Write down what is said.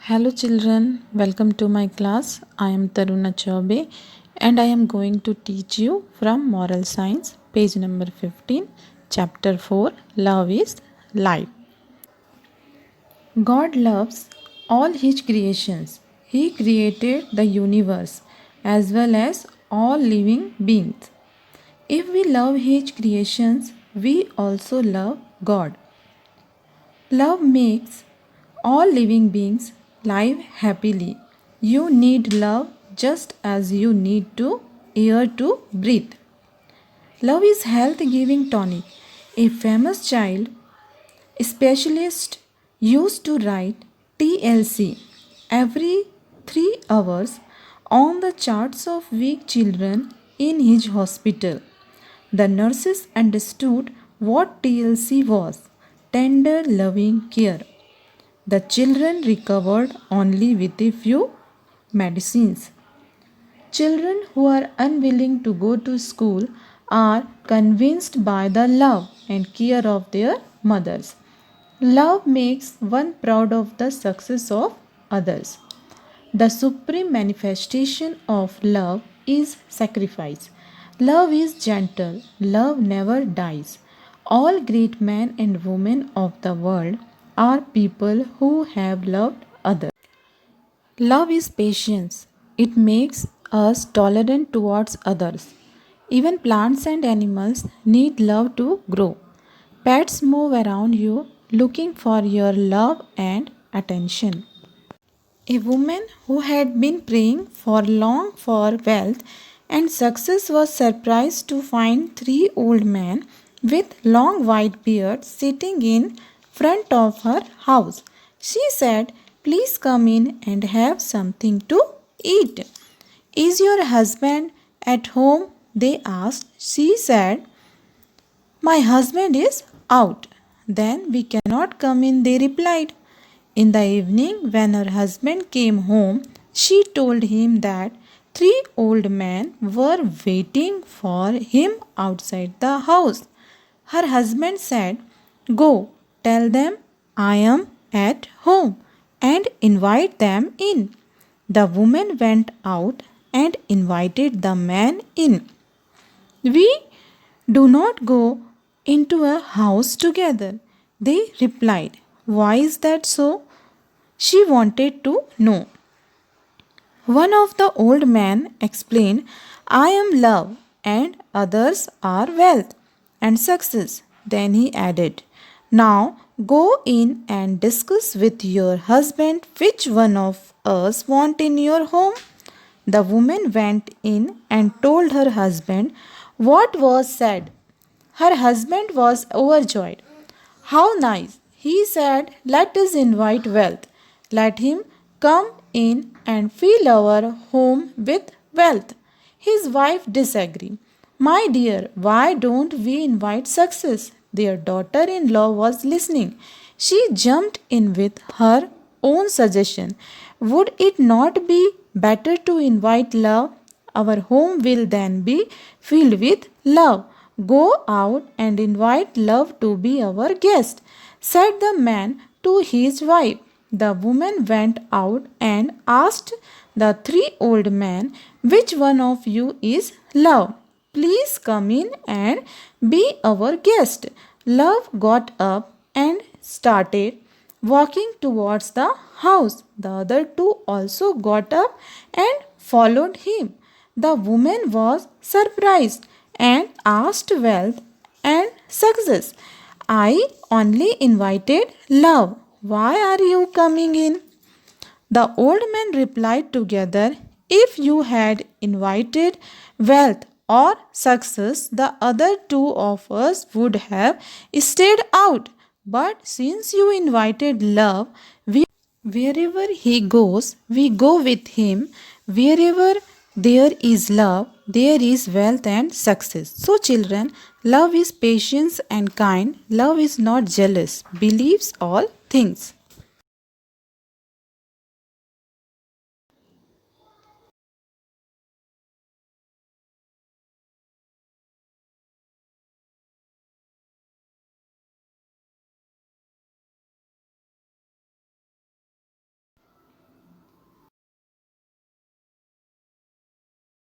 Hello children, welcome to my class. I am Taruna Chaube and I am going to teach you from Moral Science, page number 15, chapter 4, Love is Life. God loves all his creations. He created the universe as well as all living beings. If we love his creations, we also love God. Love makes all living beings live happily. You need love just as you need to air to breathe. Love is health giving tonic. A famous child specialist used to write TLC every 3 hours on the charts of weak children in his hospital. The nurses understood what TLC was: tender loving care. The children recovered only with a few medicines. Children who are unwilling to go to school are convinced by the love and care of their mothers. Love makes one proud of the success of others. The supreme manifestation of love is sacrifice. Love is gentle. Love never dies. All great men and women of the world are people who have loved others. Love is patience. It makes us tolerant towards others. Even plants and animals need love to grow. Pets move around you looking for your love and attention. A woman who had been praying for long for wealth and success was surprised to find 3 old men with long white beards sitting in front of her house. She said, "Please come in and have something to eat." "Is your husband at home?" they asked. She said, "My husband is out." "Then we cannot come in," they replied. In the evening, when her husband came home, she told him that 3 old men were waiting for him outside the house. Her husband said, "Go, tell them I am at home and invite them in." The woman went out and invited the man in. "We do not go into a house together," they replied. "Why is that so?" she wanted to know. One of the old men explained, "I am love and others are wealth and success." Then he added, "Now go in and discuss with your husband which one of us want in your home." The woman went in and told her husband what was said. Her husband was overjoyed. "How nice!" he said. "Let us invite wealth. Let him come in and fill our home with wealth." His wife disagreed. "My dear, why don't we invite success?" Their daughter-in-law was listening. She jumped in with her own suggestion. "Would it not be better to invite love? Our home will then be filled with love. Go out and invite love to be our guest," said the man to his wife. The woman went out and asked the 3 old men, "Which one of you is love? Please come in and be our guest." Love got up and started walking towards the house. The other 2 also got up and followed him. The woman was surprised and asked wealth and success, "I only invited love. Why are you coming in?" The old men replied together, "If you had invited wealth or success, the other 2 of us would have stayed out. But since you invited love, wherever he goes, we go with him. Wherever there is love, there is wealth and success." So children, love is patience and kind. Love is not jealous, believes all things.